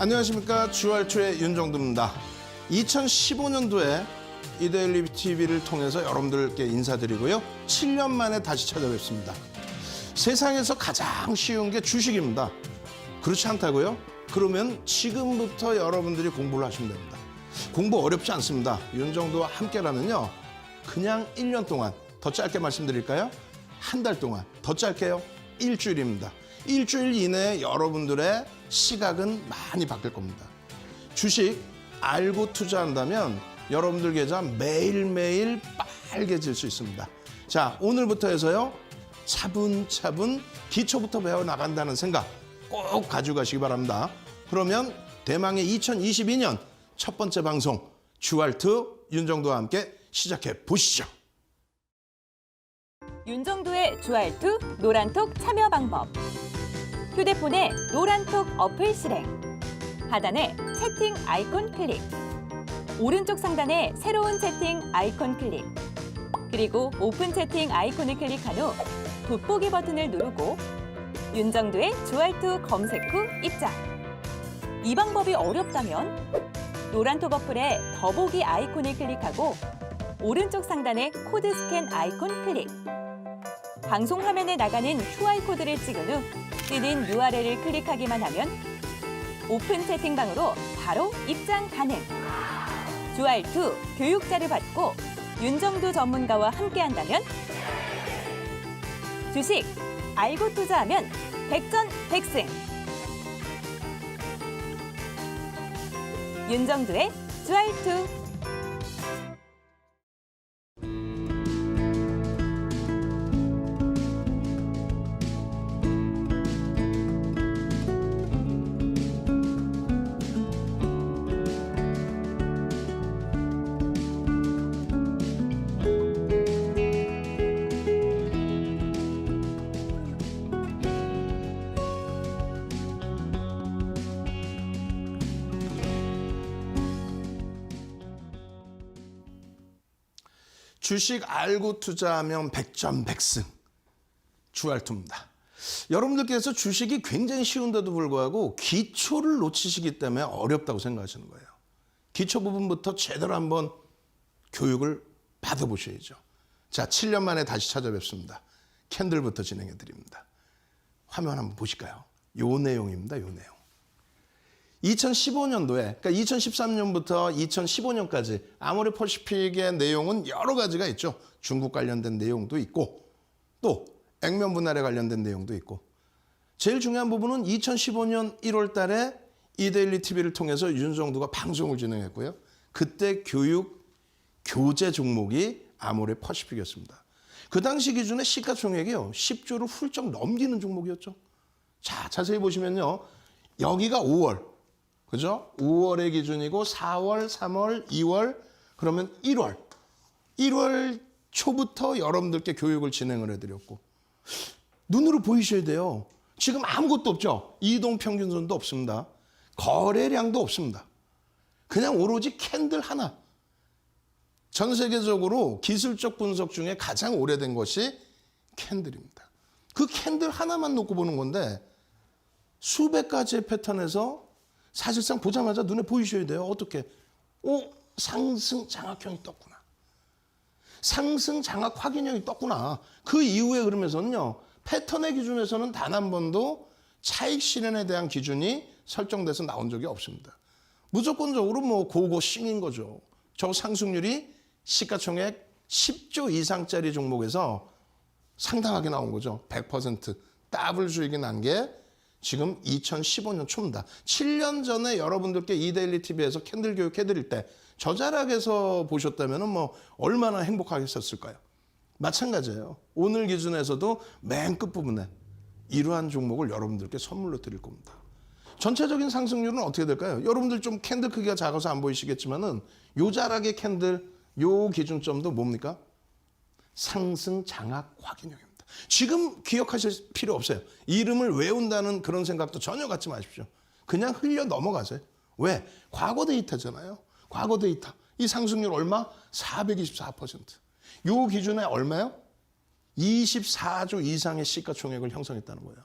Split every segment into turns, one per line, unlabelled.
안녕하십니까. 주알투의 윤정두입니다. 2015년도에 이데일리 TV를 통해서 여러분들께 인사드리고요. 7년 만에 다시 찾아뵙습니다. 세상에서 가장 쉬운 게 주식입니다. 그렇지 않다고요? 그러면 지금부터 여러분들이 공부를 하시면 됩니다. 공부 어렵지 않습니다. 윤정두와 함께라면요. 그냥 1년 동안, 더 짧게 말씀드릴까요? 한 달 동안, 더 짧게요. 일주일입니다. 일주일 이내에 여러분들의 시각은 많이 바뀔 겁니다. 주식 알고 투자한다면 여러분들 계좌 매일매일 빨개질 수 있습니다. 자, 오늘부터 해서요. 차분차분 기초부터 배워나간다는 생각 꼭 가지고 가시기 바랍니다. 그러면 대망의 2022년 첫 번째 방송 주알투 윤정두와 함께 시작해 보시죠.
윤정두의 주알투 노란톡 참여 방법. 휴대폰에 노란톡 어플 실행. 하단에 채팅 아이콘 클릭. 오른쪽 상단에 새로운 채팅 아이콘 클릭. 그리고 오픈 채팅 아이콘을 클릭한 후 돋보기 버튼을 누르고 윤정두의 주알투 검색 후 입장. 이 방법이 어렵다면 노란톡 어플에 더보기 아이콘을 클릭하고 오른쪽 상단에 코드 스캔 아이콘 클릭. 방송 화면에 나가는 QR코드를 찍은 후 뜨는 URL을 클릭하기만 하면 오픈 채팅방으로 바로 입장 가능. 주알투 교육자를 받고 윤정두 전문가와 함께한다면 주식 알고 투자하면 백전백승. 윤정두의 주알투.
주식 알고 투자하면 백전백승. 주알투입니다. 여러분들께서 주식이 굉장히 쉬운데도 불구하고 기초를 놓치시기 때문에 어렵다고 생각하시는 거예요. 기초 부분부터 제대로 한번 교육을 받아보셔야죠. 자, 7년 만에 다시 찾아뵙습니다. 캔들부터 진행해 드립니다. 화면 한번 보실까요? 요 내용입니다. 요 내용. 2015년도에, 그러니까 2013년부터 2015년까지 아모레퍼시픽의 내용은 여러 가지가 있죠. 중국 관련된 내용도 있고 또 액면 분할에 관련된 내용도 있고 제일 중요한 부분은 2015년 1월 달에 이데일리 TV를 통해서 윤정두가 방송을 진행했고요. 그때 교재 종목이 아모레퍼시픽이었습니다. 그 당시 기준의 시가총액이요. 10조를 훌쩍 넘기는 종목이었죠. 자, 자세히 보시면요. 여기가 5월. 그죠? 5월의 기준이고 4월, 3월, 2월, 그러면 1월. 1월 초부터 여러분들께 교육을 진행을 해드렸고 눈으로 보이셔야 돼요. 지금 아무것도 없죠? 이동평균선도 없습니다. 거래량도 없습니다. 그냥 오로지 캔들 하나. 전 세계적으로 기술적 분석 중에 가장 오래된 것이 캔들입니다. 그 캔들 하나만 놓고 보는 건데 수백 가지의 패턴에서 사실상 보자마자 눈에 보이셔야 돼요. 어떻게? 상승 장악형이 떴구나. 상승 장악 확인형이 떴구나. 그 이후에 그러면서는요. 패턴의 기준에서는 단 한 번도 차익 실현에 대한 기준이 설정돼서 나온 적이 없습니다. 무조건적으로 고고 싱인 거죠. 저 상승률이 시가총액 10조 이상짜리 종목에서 상당하게 나온 거죠. 100% 더블 수익이 난 게 지금 2015년 초입니다. 7년 전에 여러분들께 이데일리 TV에서 캔들 교육해드릴 때 저 자락에서 보셨다면 얼마나 행복하겠었을까요? 마찬가지예요. 오늘 기준에서도 맨 끝부분에 이러한 종목을 여러분들께 선물로 드릴 겁니다. 전체적인 상승률은 어떻게 될까요? 여러분들 좀 캔들 크기가 작아서 안 보이시겠지만은 요 자락의 캔들, 요 기준점도 뭡니까? 상승 장악 확인형입니다. 지금 기억하실 필요 없어요. 이름을 외운다는 그런 생각도 전혀 갖지 마십시오. 그냥 흘려 넘어가세요. 왜? 과거 데이터잖아요. 과거 데이터. 이 상승률 얼마? 424%. 요 기준에 얼마요? 24조 이상의 시가총액을 형성했다는 거예요.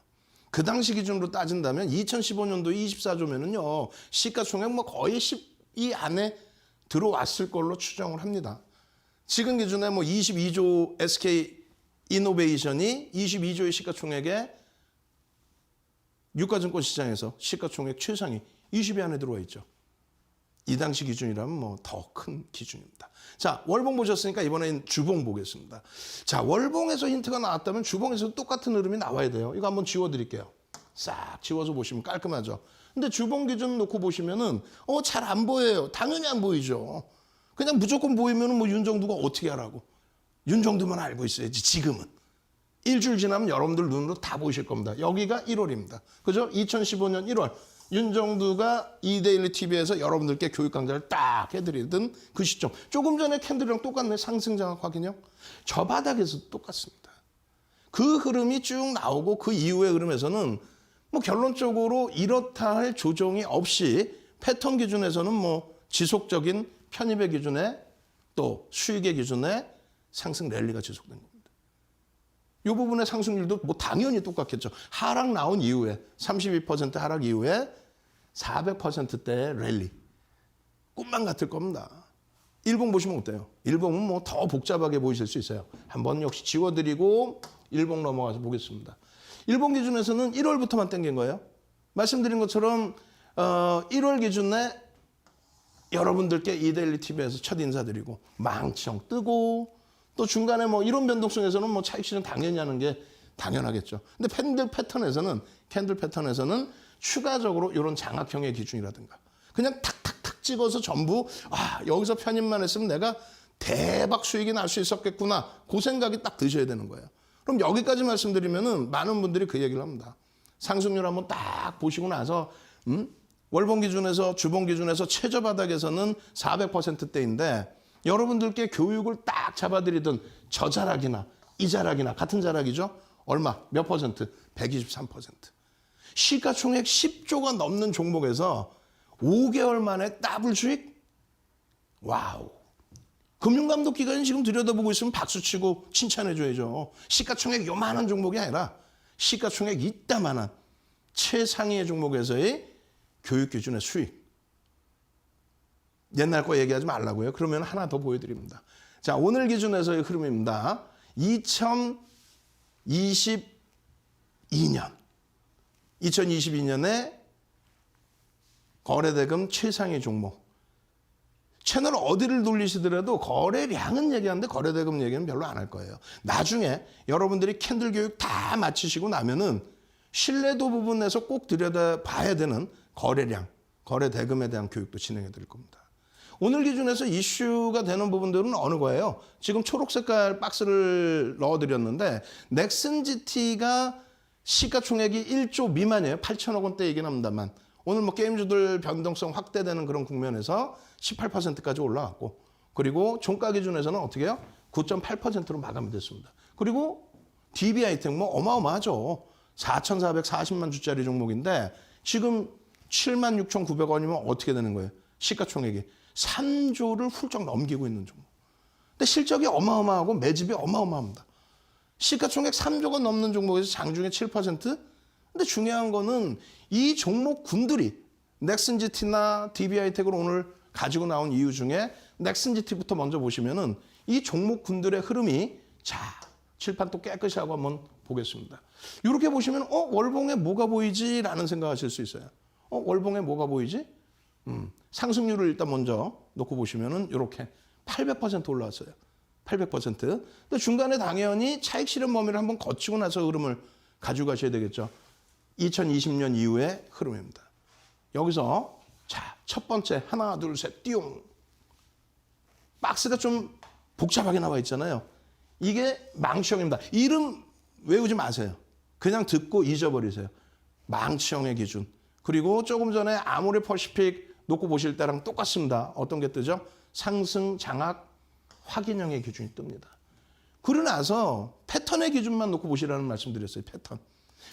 그 당시 기준으로 따진다면 2015년도 24조면은요. 시가총액 뭐 거의 10위 안에 들어왔을 걸로 추정을 합니다. 지금 기준에 뭐 22조 SK 이노베이션이 22조의 시가총액에 유가증권 시장에서 시가총액 최상위 20위 안에 들어와 있죠. 이 당시 기준이라면 뭐 더 큰 기준입니다. 자, 월봉 보셨으니까 이번엔 주봉 보겠습니다. 자, 월봉에서 힌트가 나왔다면 주봉에서도 똑같은 흐름이 나와야 돼요. 이거 한번 지워드릴게요. 싹 지워서 보시면 깔끔하죠. 근데 주봉 기준 놓고 보시면은 잘 안 보여요. 당연히 안 보이죠. 그냥 무조건 보이면은 뭐 윤정두가 어떻게 하라고. 윤정두만 알고 있어야지 지금은. 일주일 지나면 여러분들 눈으로 다 보이실 겁니다. 여기가 1월입니다. 그죠? 2015년 1월. 윤정두가 이데일리 TV에서 여러분들께 교육 강좌를 딱 해드리던 그 시점. 조금 전에 캔들이랑 똑같네. 상승장악 확인형. 저 바닥에서도 똑같습니다. 그 흐름이 쭉 나오고 그 이후의 흐름에서는 뭐 결론적으로 이렇다 할 조정이 없이 패턴 기준에서는 뭐 지속적인 편입의 기준에 또 수익의 기준에 상승 랠리가 지속된 겁니다. 이 부분의 상승률도 뭐 당연히 똑같겠죠. 하락 나온 이후에 32% 하락 이후에 400%대의 랠리. 꿈만 같을 겁니다. 일봉 보시면 어때요? 일봉은 뭐 더 복잡하게 보이실 수 있어요. 한번 역시 지워드리고 일봉 넘어가서 보겠습니다. 일봉 기준에서는 1월부터만 땡긴 거예요. 말씀드린 것처럼 1월 기준에 여러분들께 이데일리 TV에서 첫 인사드리고 망청 뜨고 또 중간에 뭐 이런 변동성에서는 뭐 차익 실현 당연히 하는 게 당연하겠죠. 근데 캔들 패턴에서는 추가적으로 이런 장악형의 기준이라든가 그냥 탁탁탁 찍어서 전부 여기서 편입만 했으면 내가 대박 수익이 날 수 있었겠구나. 그 생각이 딱 드셔야 되는 거예요. 그럼 여기까지 말씀드리면은 많은 분들이 그 얘기를 합니다. 상승률 한번 딱 보시고 나서 월봉 기준에서 주봉 기준에서 최저 바닥에서는 400%대인데 여러분들께 교육을 딱 잡아드리던 저 자락이나 이 자락이나 같은 자락이죠. 얼마? 몇 퍼센트? 123%. 시가총액 10조가 넘는 종목에서 5개월 만에 더블 수익? 와우. 금융감독기관이 지금 들여다보고 있으면 박수치고 칭찬해줘야죠. 시가총액 요만한 종목이 아니라 시가총액 이따만한 최상위의 종목에서의 교육기준의 수익. 옛날 거 얘기하지 말라고요. 그러면 하나 더 보여드립니다. 자, 오늘 기준에서의 흐름입니다. 2022년에 거래대금 최상위 종목. 채널 어디를 돌리시더라도 거래량은 얘기하는데 거래대금 얘기는 별로 안 할 거예요. 나중에 여러분들이 캔들 교육 다 마치시고 나면은 신뢰도 부분에서 꼭 들여다봐야 되는 거래량, 거래대금에 대한 교육도 진행해 드릴 겁니다. 오늘 기준에서 이슈가 되는 부분들은 어느 거예요? 지금 초록 색깔 박스를 넣어드렸는데 넥슨 GT가 시가총액이 1조 미만이에요. 8천억 원대이긴 합니다만 오늘 뭐 게임주들 변동성 확대되는 그런 국면에서 18%까지 올라왔고 그리고 종가 기준에서는 어떻게 해요? 9.8%로 마감이 됐습니다. 그리고 DB하이텍 뭐 어마어마하죠. 4,440만 주짜리 종목인데 지금 76,900원이면 어떻게 되는 거예요? 시가총액이 3조를 훌쩍 넘기고 있는 종목. 근데 실적이 어마어마하고 매집이 어마어마합니다. 시가총액 3조가 넘는 종목에서 장중에 7%? 근데 중요한 거는 이 종목군들이 넥슨GT나 DB하이텍을 오늘 가지고 나온 이유 중에 넥슨GT부터 먼저 보시면은 이 종목군들의 흐름이 자, 칠판 또 깨끗이 하고 한번 보겠습니다. 이렇게 보시면 월봉에 뭐가 보이지? 라는 생각하실 수 있어요. 월봉에 뭐가 보이지? 상승률을 일단 먼저 놓고 보시면은 이렇게 800% 올라왔어요. 800%. 근데 중간에 당연히 차익 실현 범위를 한번 거치고 나서 흐름을 가져가셔야 되겠죠. 2020년 이후의 흐름입니다. 여기서 자, 첫 번째 하나, 둘, 셋, 띠용. 박스가 좀 복잡하게 나와 있잖아요. 이게 망치형입니다. 이름 외우지 마세요. 그냥 듣고 잊어버리세요. 망치형의 기준. 그리고 조금 전에 아모레 퍼시픽 놓고 보실 때랑 똑같습니다. 어떤 게 뜨죠? 상승, 장악, 확인형의 기준이 뜹니다. 그러고 나서 패턴의 기준만 놓고 보시라는 말씀 드렸어요. 패턴.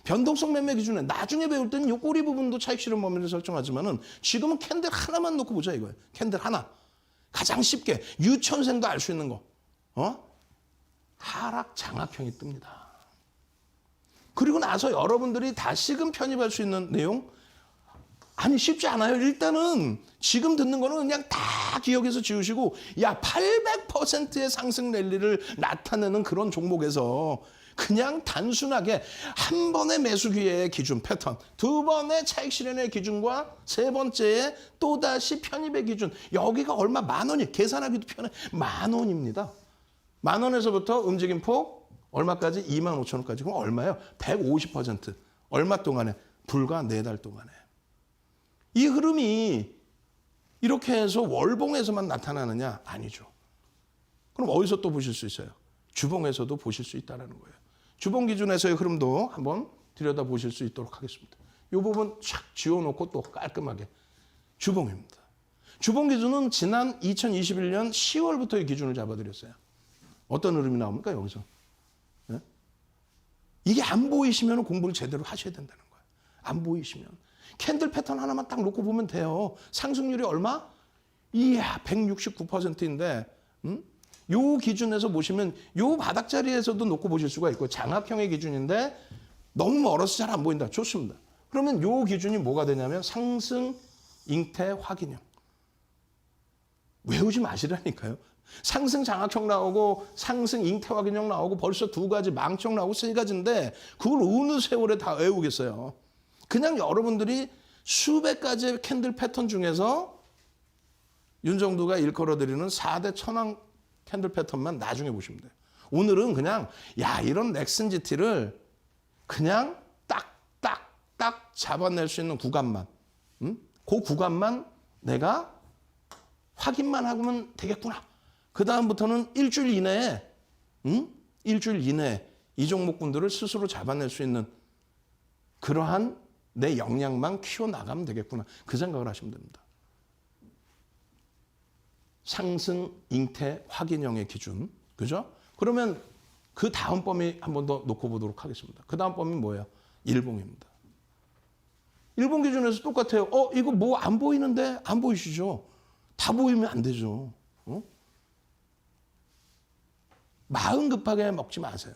변동성 매매 기준에 나중에 배울 때는 이 꼬리 부분도 차익 실현 범위를 설정하지만은 지금은 캔들 하나만 놓고 보자 이거예요. 캔들 하나. 가장 쉽게 유천생도 알 수 있는 거. 하락 장악형이 뜹니다. 그리고 나서 여러분들이 다시금 편입할 수 있는 내용? 아니 쉽지 않아요. 일단은 지금 듣는 거는 그냥 다 기억해서 지우시고 야 800%의 상승 랠리를 나타내는 그런 종목에서 그냥 단순하게 한 번의 매수 기회의 기준 패턴, 두 번의 차익 실현의 기준과 세 번째의 또다시 편입의 기준. 여기가 얼마? 10,000원이 계산하기도 편해. 10,000원입니다. 10,000원에서부터 움직임 폭 얼마까지? 25,000원까지. 그럼 얼마예요? 150%. 얼마 동안에? 불과 4달 동안에. 이 흐름이 이렇게 해서 월봉에서만 나타나느냐? 아니죠. 그럼 어디서 또 보실 수 있어요? 주봉에서도 보실 수 있다는 거예요. 주봉 기준에서의 흐름도 한번 들여다보실 수 있도록 하겠습니다. 이 부분 촥 지워놓고 또 깔끔하게 주봉입니다. 주봉 기준은 지난 2021년 10월부터의 기준을 잡아드렸어요. 어떤 흐름이 나옵니까 여기서? 네? 이게 안 보이시면 공부를 제대로 하셔야 된다는 거예요. 안 보이시면. 캔들 패턴 하나만 딱 놓고 보면 돼요. 상승률이 얼마? 이야 169%인데 요 기준에서 보시면 요 바닥 자리에서도 놓고 보실 수가 있고 장악형의 기준인데 너무 멀어서 잘 안 보인다. 좋습니다. 그러면 요 기준이 뭐가 되냐면 상승 잉태 확인형. 외우지 마시라니까요. 상승 장악형 나오고 상승 잉태 확인형 나오고 벌써 2가지 망청 나오고 3가지인데 그걸 어느 세월에 다 외우겠어요. 그냥 여러분들이 수백 가지의 캔들 패턴 중에서 윤정두가 일컬어드리는 4대 천왕 캔들 패턴만 나중에 보시면 돼요. 오늘은 그냥 야 이런 넥슨 GT를 그냥 딱 잡아낼 수 있는 구간만 그 구간만 내가 확인만 하면 되겠구나. 그 다음부터는 일주일 이내에 이 종목군들을 스스로 잡아낼 수 있는 그러한 내 역량만 키워나가면 되겠구나. 그 생각을 하시면 됩니다. 상승 잉태 확인형의 기준. 그죠? 그러면 그 다음 범위 한 번 더 놓고 보도록 하겠습니다. 그 다음 범위 뭐예요? 일봉입니다. 일봉 기준에서 똑같아요. 이거 뭐 안 보이는데? 안 보이시죠? 다 보이면 안 되죠. 마음 급하게 먹지 마세요.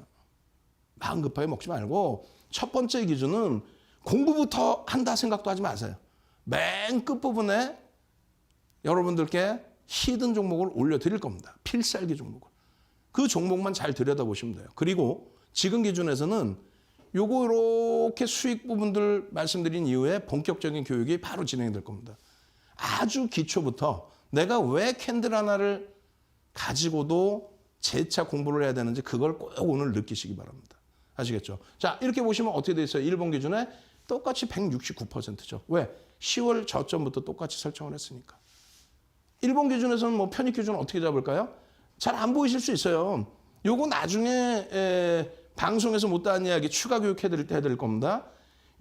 마음 급하게 먹지 말고 첫 번째 기준은 공부부터 한다 생각도 하지 마세요. 맨 끝부분에 여러분들께 히든 종목을 올려드릴 겁니다. 필살기 종목을. 그 종목만 잘 들여다보시면 돼요. 그리고 지금 기준에서는 요거 이렇게 수익 부분들 말씀드린 이후에 본격적인 교육이 바로 진행이 될 겁니다. 아주 기초부터 내가 왜 캔들 하나를 가지고도 재차 공부를 해야 되는지 그걸 꼭 오늘 느끼시기 바랍니다. 아시겠죠? 자, 이렇게 보시면 어떻게 돼 있어요? 일본 기준에 똑같이 169%죠. 왜? 10월 저점부터 똑같이 설정을 했으니까. 일본 기준에서는 뭐 편입 기준은 어떻게 잡을까요? 잘 안 보이실 수 있어요. 요거 나중에 방송에서 못다한 이야기 추가 교육 해드릴 겁니다.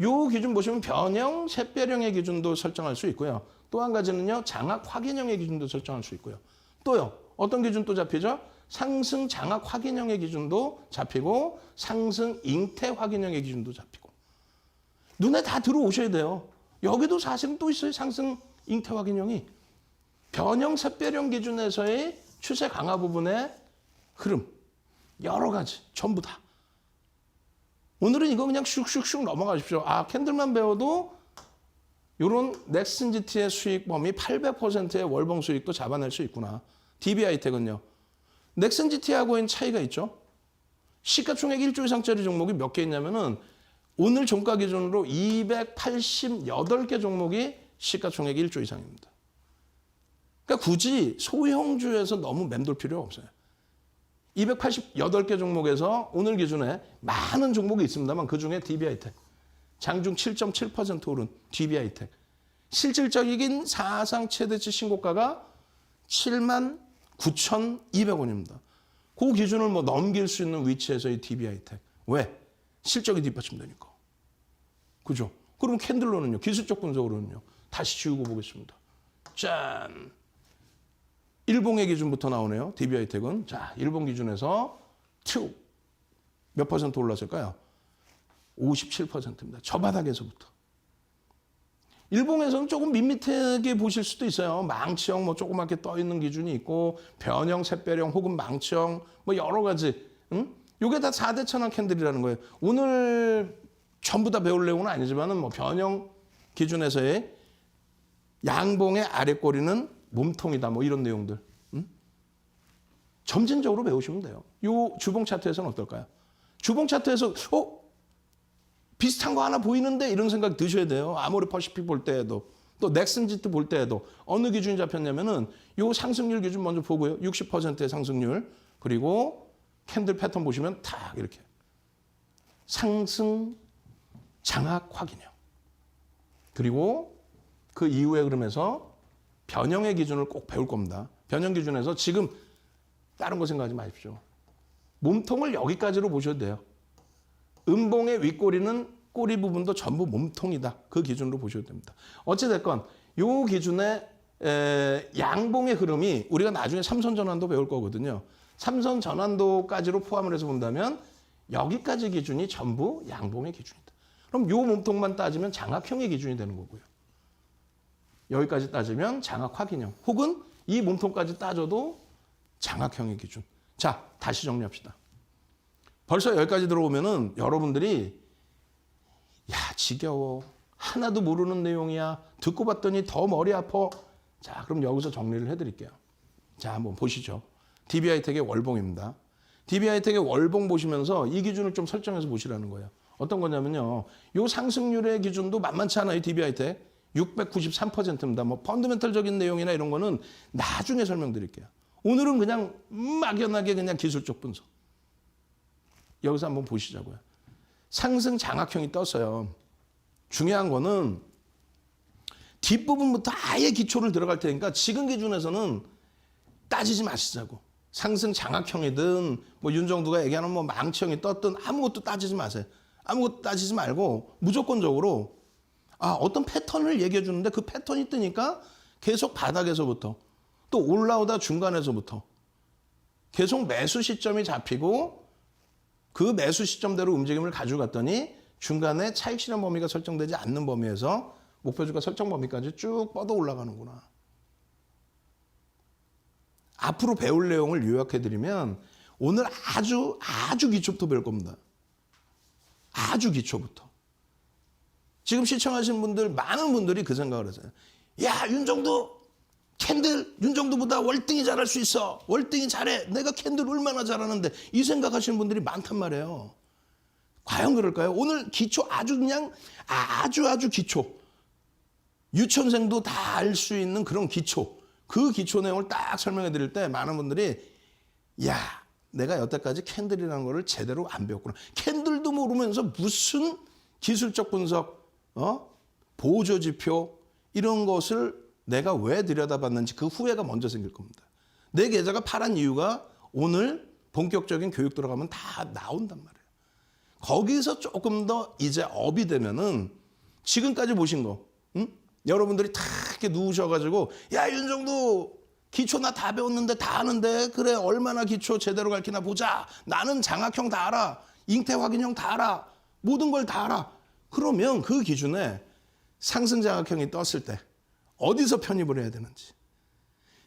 요 기준 보시면 변형, 샛별형의 기준도 설정할 수 있고요. 또 한 가지는요. 장악 확인형의 기준도 설정할 수 있고요. 또요. 어떤 기준 또 잡히죠? 상승 장악 확인형의 기준도 잡히고 상승 잉태 확인형의 기준도 잡히고. 눈에 다 들어오셔야 돼요. 여기도 사실은 또 있어요. 상승 잉태 확인형이. 변형, 샛별형 기준에서의 추세 강화 부분의 흐름. 여러 가지. 전부 다. 오늘은 이거 그냥 슉슉슉 넘어가십시오. 캔들만 배워도 이런 넥슨 GT의 수익 범위 800%의 월봉 수익도 잡아낼 수 있구나. DB하이텍은요. 넥슨 GT하고의 차이가 있죠. 시가총액 1조 이상짜리 종목이 몇 개 있냐면은 오늘 종가 기준으로 288개 종목이 시가총액 1조 이상입니다. 그러니까 굳이 소형주에서 너무 맴돌 필요 없어요. 288개 종목에서 오늘 기준에 많은 종목이 있습니다만 그중에 DB하이텍. 장중 7.7% 오른 DB하이텍. 실질적인 사상 최대치 신고가가 79,200원입니다. 그 기준을 뭐 넘길 수 있는 위치에서의 DB하이텍. 왜? 실적이 뒷받침되니까. 그죠? 그럼 캔들로는요. 기술적 분석으로는요. 다시 지우고 보겠습니다. 짠! 일봉의 기준부터 나오네요. DB하이텍은. 자, 일봉 기준에서 몇 퍼센트 올랐을까요? 57%입니다. 저 바닥에서부터. 일봉에서는 조금 밋밋하게 보실 수도 있어요. 망치형 뭐 조그맣게 떠 있는 기준이 있고 변형, 샛별형 혹은 망치형 뭐 여러 가지 요게 다 4대 천왕 캔들이라는 거예요. 오늘 전부 다 배울 내용은 아니지만은 뭐 변형 기준에서의 양봉의 아래 꼬리는 몸통이다. 뭐 이런 내용들. 점진적으로 배우시면 돼요. 요 주봉 차트에서는 어떨까요? 주봉 차트에서 비슷한 거 하나 보이는데 이런 생각 드셔야 돼요. 아모레 퍼시픽 볼 때에도 또 넥슨지트 볼 때에도 어느 기준이 잡혔냐면은 요 상승률 기준 먼저 보고요. 60%의 상승률. 그리고 캔들 패턴 보시면 탁 이렇게 상승 장악 확인형. 그리고 그 이후의 흐름에서 변형의 기준을 꼭 배울 겁니다. 변형 기준에서 지금 다른 거 생각하지 마십시오. 몸통을 여기까지로 보셔도 돼요. 음봉의 윗꼬리는 꼬리 부분도 전부 몸통이다. 그 기준으로 보셔도 됩니다. 어찌됐건 이 기준의 양봉의 흐름이 우리가 나중에 삼선 전환도 배울 거거든요. 삼선 전환도까지로 포함을 해서 본다면 여기까지 기준이 전부 양봉의 기준이다. 그럼 이 몸통만 따지면 장악형의 기준이 되는 거고요. 여기까지 따지면 장악 확인형. 혹은 이 몸통까지 따져도 장악형의 기준. 자, 다시 정리합시다. 벌써 여기까지 들어오면은 여러분들이 야, 지겨워. 하나도 모르는 내용이야. 듣고 봤더니 더 머리 아파. 자, 그럼 여기서 정리를 해드릴게요. 자, 한번 보시죠. DB하이텍의 월봉입니다. DB하이텍의 월봉 보시면서 이 기준을 좀 설정해서 보시라는 거예요. 어떤 거냐면요. 요 상승률의 기준도 만만치 않아요. DB하이텍. 693%입니다. 뭐 펀더멘털적인 내용이나 이런 거는 나중에 설명드릴게요. 오늘은 그냥 막연하게 그냥 기술적 분석. 여기서 한번 보시자고요. 상승 장악형이 떴어요. 중요한 거는 뒷부분부터 아예 기초를 들어갈 테니까 지금 기준에서는 따지지 마시자고. 상승 장악형이든 뭐 윤정두가 얘기하는 뭐 망치형이 떴든 아무것도 따지지 마세요. 아무것도 따지지 말고 무조건적으로 어떤 패턴을 얘기해 주는데 그 패턴이 뜨니까 계속 바닥에서부터 또 올라오다 중간에서부터 계속 매수 시점이 잡히고 그 매수 시점대로 움직임을 가져갔더니 중간에 차익 실현 범위가 설정되지 않는 범위에서 목표주가 설정 범위까지 쭉 뻗어 올라가는구나. 앞으로 배울 내용을 요약해드리면 오늘 아주 기초부터 배울 겁니다. 아주 기초부터. 지금 시청하신 분들 많은 분들이 그 생각을 하세요. 야, 윤정두 캔들 윤정두보다 월등히 잘할 수 있어. 월등히 잘해. 내가 캔들 얼마나 잘하는데. 이 생각하시는 분들이 많단 말이에요. 과연 그럴까요? 오늘 기초 아주 기초. 유치원생도 다 알 수 있는 그런 기초. 그 기초 내용을 딱 설명해 드릴 때 많은 분들이 야, 내가 여태까지 캔들이라는 거를 제대로 안 배웠구나. 캔들도 모르면서 무슨 기술적 분석, 보조 지표 이런 것을 내가 왜 들여다봤는지 그 후회가 먼저 생길 겁니다. 내 계좌가 파란 이유가 오늘 본격적인 교육 들어가면 다 나온단 말이에요. 거기서 조금 더 이제 업이 되면은 지금까지 보신 거, 여러분들이 다 이렇게 누우셔가지고 야, 윤정두 기초 나 다 배웠는데 다 아는데 그래 얼마나 기초 제대로 가르치나 보자. 나는 장악형 다 알아. 잉태 확인형 다 알아. 모든 걸 다 알아. 그러면 그 기준에 상승 장악형이 떴을 때 어디서 편입을 해야 되는지,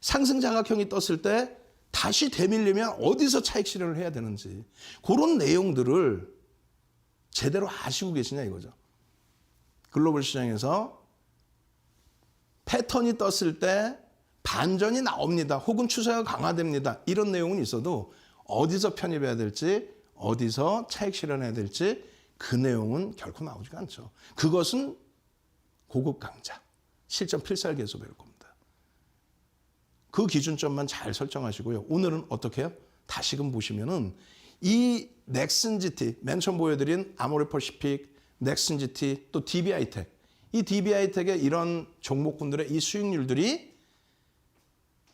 상승 장악형이 떴을 때 다시 되밀리면 어디서 차익 실현을 해야 되는지 그런 내용들을 제대로 아시고 계시냐 이거죠. 글로벌 시장에서 패턴이 떴을 때 반전이 나옵니다. 혹은 추세가 강화됩니다. 이런 내용은 있어도 어디서 편입해야 될지, 어디서 차익 실현해야 될지 그 내용은 결코 나오지가 않죠. 그것은 고급 강좌, 실전 필살기에서 배울 겁니다. 그 기준점만 잘 설정하시고요. 오늘은 어떻게 해요? 다시금 보시면은 이 넥슨GT, 맨 처음 보여드린 아모레 퍼시픽, 넥슨GT, 또 DB하이텍, 이 DB하이텍의 이런 종목군들의 이 수익률들이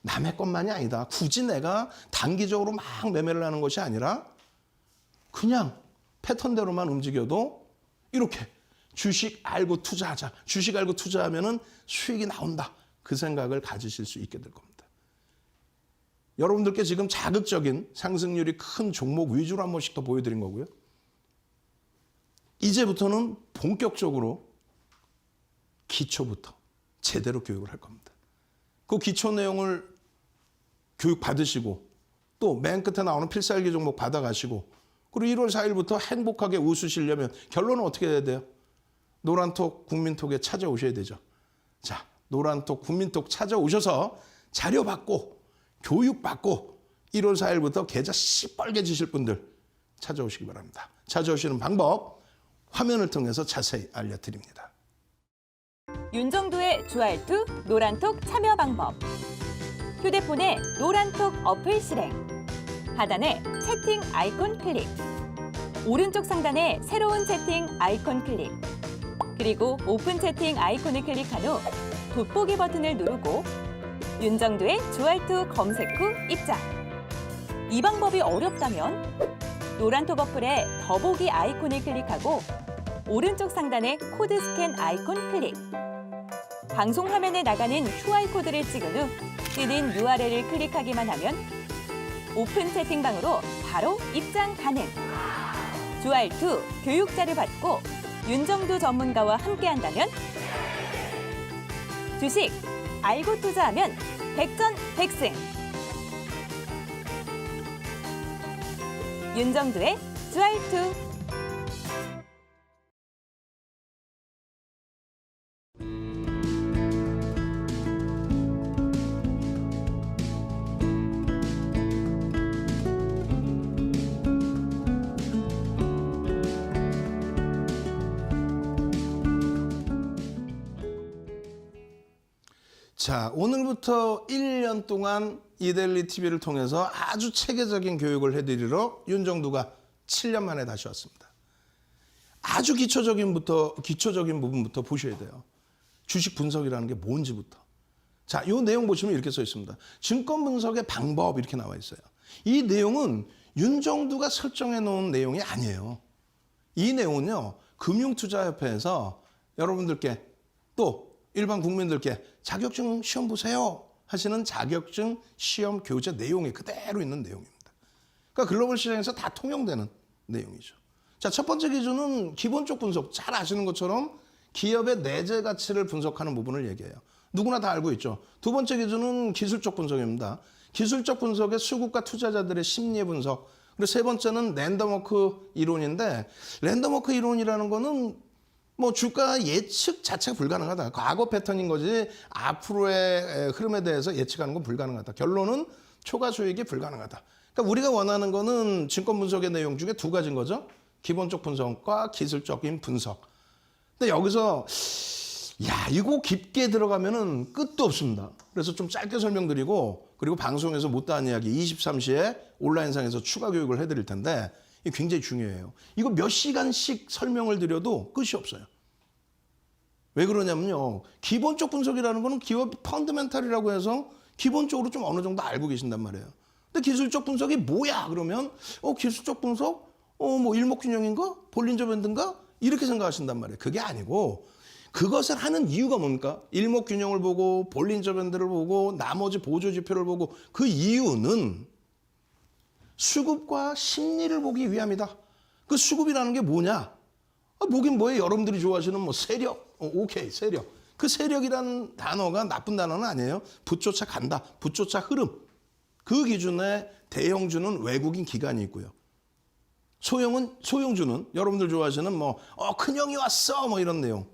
남의 것만이 아니다. 굳이 내가 단기적으로 막 매매를 하는 것이 아니라 그냥 패턴대로만 움직여도 이렇게 주식 알고 투자하자. 주식 알고 투자하면은 수익이 나온다. 그 생각을 가지실 수 있게 될 겁니다. 여러분들께 지금 자극적인 상승률이 큰 종목 위주로 한 번씩 더 보여드린 거고요. 이제부터는 본격적으로 기초부터 제대로 교육을 할 겁니다. 그 기초 내용을 교육 받으시고 또 맨 끝에 나오는 필살기 종목 받아가시고 그리고 1월 4일부터 행복하게 웃으시려면 결론은 어떻게 해야 돼요? 노란톡 국민톡에 찾아오셔야 되죠. 자, 노란톡 국민톡 찾아오셔서 자료 받고 교육 받고 1월 4일부터 계좌 시뻘개지실 분들 찾아오시기 바랍니다. 찾아오시는 방법 화면을 통해서 자세히 알려드립니다.
윤정도의 주알투 노란톡 참여 방법. 휴대폰에 노란톡 어플 실행. 하단에 채팅 아이콘 클릭. 오른쪽 상단에 새로운 채팅 아이콘 클릭. 그리고 오픈 채팅 아이콘을 클릭한 후 돋보기 버튼을 누르고 윤정도의 주알투 검색 후 입장. 이 방법이 어렵다면 노란톡 어플의 더보기 아이콘을 클릭하고 오른쪽 상단에 코드 스캔 아이콘 클릭. 방송 화면에 나가는 QR코드를 찍은 후 뜨는 URL을 클릭하기만 하면 오픈 채팅방으로 바로 입장 가능. 주알투 교육자를 받고 윤정도 전문가와 함께한다면 주식 알고 투자하면 백전백승. 윤정도의 주알투.
자, 오늘부터 1년 동안 이데일리 TV를 통해서 아주 체계적인 교육을 해드리러 윤정도가 7년 만에 다시 왔습니다. 아주 기초적인 부분부터 보셔야 돼요. 주식 분석이라는 게 뭔지부터. 자, 이 내용 보시면 이렇게 써 있습니다. 증권 분석의 방법 이렇게 나와 있어요. 이 내용은 윤정도가 설정해 놓은 내용이 아니에요. 이 내용은요, 금융투자협회에서 여러분들께 또 일반 국민들께 자격증 시험 보세요 하시는 자격증 시험 교재 내용이 그대로 있는 내용입니다. 그러니까 글로벌 시장에서 다 통용되는 내용이죠. 자, 첫 번째 기준은 기본적 분석. 잘 아시는 것처럼 기업의 내재 가치를 분석하는 부분을 얘기해요. 누구나 다 알고 있죠. 두 번째 기준은 기술적 분석입니다. 기술적 분석의 수급과 투자자들의 심리 분석. 그리고 세 번째는 랜덤워크 이론인데, 랜덤워크 이론이라는 거는 뭐 주가 예측 자체가 불가능하다. 과거 패턴인 거지 앞으로의 흐름에 대해서 예측하는 건 불가능하다. 결론은 초과 수익이 불가능하다. 그러니까 우리가 원하는 거는 증권 분석의 내용 중에 두 가지인 거죠. 기본적 분석과 기술적인 분석. 근데 여기서 이거 깊게 들어가면은 끝도 없습니다. 그래서 좀 짧게 설명드리고, 그리고 방송에서 못다한 이야기 23시에 온라인상에서 추가 교육을 해드릴 텐데 이게 굉장히 중요해요. 이거 몇 시간씩 설명을 드려도 끝이 없어요. 왜 그러냐면요, 기본적 분석이라는 거는 기업 펀더멘탈이라고 해서 기본적으로 좀 어느 정도 알고 계신단 말이에요. 근데 기술적 분석이 뭐야 그러면 기술적 분석? 뭐 일목균형인가? 볼린저 밴드인가? 이렇게 생각하신단 말이에요. 그게 아니고 그것을 하는 이유가 뭡니까? 일목균형을 보고 볼린저 밴드를 보고 나머지 보조 지표를 보고, 그 이유는 수급과 심리를 보기 위함이다. 그 수급이라는 게 뭐냐? 뭐긴 뭐예요. 여러분들이 좋아하시는 뭐 세력. 오케이, 세력. 그 세력이라는 단어가 나쁜 단어는 아니에요. 붙조차 간다. 붙조차 흐름. 그 기준에 대형주는 외국인 기관이 있고요. 소형주는 여러분들 좋아하시는 뭐 큰형이 왔어 뭐 이런 내용.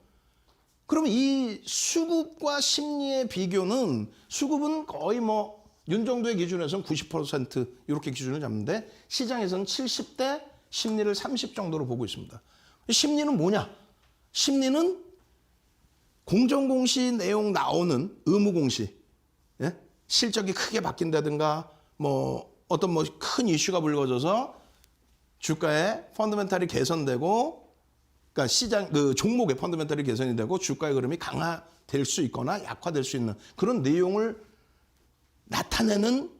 그럼 이 수급과 심리의 비교는, 수급은 거의 뭐 윤정도의 기준에서는 90% 이렇게 기준을 잡는데 시장에서는 70대, 심리를 30 정도로 보고 있습니다. 심리는 뭐냐? 심리는 공정공시 내용 나오는 의무공시, 예? 실적이 크게 바뀐다든가 뭐 어떤 뭐 큰 이슈가 불거져서 주가의 펀더멘탈이 개선되고, 그러니까 시장 그 종목의 펀더멘탈이 개선이 되고 주가의 흐름이 강화될 수 있거나 약화될 수 있는 그런 내용을 나타내는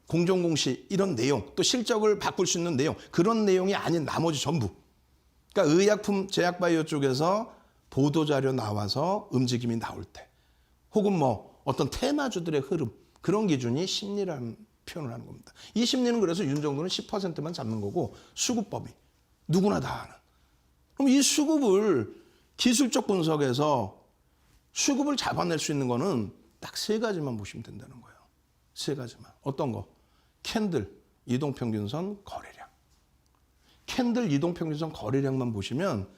공정공시, 이런 내용, 또 실적을 바꿀 수 있는 내용, 그런 내용이 아닌 나머지 전부. 그러니까 의약품, 제약바이오 쪽에서 보도자료 나와서 움직임이 나올 때, 혹은 뭐 어떤 테마주들의 흐름, 그런 기준이 심리라는 표현을 하는 겁니다. 이 심리는 그래서 윤정도는 10%만 잡는 거고, 수급법이 누구나 다 하는. 그럼 이 수급을 기술적 분석에서 수급을 잡아낼 수 있는 거는 딱 세 가지만 보시면 된다는 거예요. 세 가지만. 어떤 거? 캔들, 이동평균선, 거래량. 캔들 이동평균선 거래량만 보시면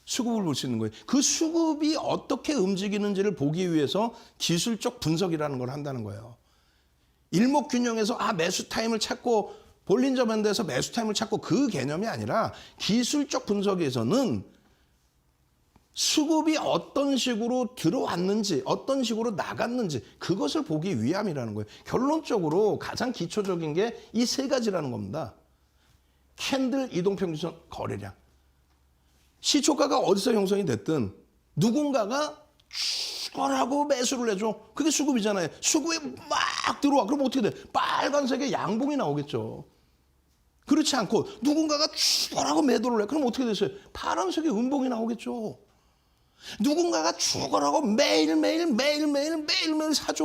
수급을 볼 수 있는 거예요. 그 수급이 어떻게 움직이는지를 보기 위해서 기술적 분석이라는 걸 한다는 거예요. 일목균형에서 매수 타임을 찾고 볼린저 밴드에서 매수 타임을 찾고 그 개념이 아니라 기술적 분석에서는 수급이 어떤 식으로 들어왔는지 어떤 식으로 나갔는지 그것을 보기 위함이라는 거예요. 결론적으로 가장 기초적인 게 이 세 가지라는 겁니다. 캔들 이동평균선 거래량. 시초가가 어디서 형성이 됐든 누군가가 추가라고 매수를 해줘. 그게 수급이잖아요. 수급이 막 들어와. 그럼 어떻게 돼? 빨간색의 양봉이 나오겠죠. 그렇지 않고 누군가가 추가라고 매도를 해. 그럼 어떻게 됐어요? 파란색의 음봉이 나오겠죠. 누군가가 추가라고 매일매일 사줘.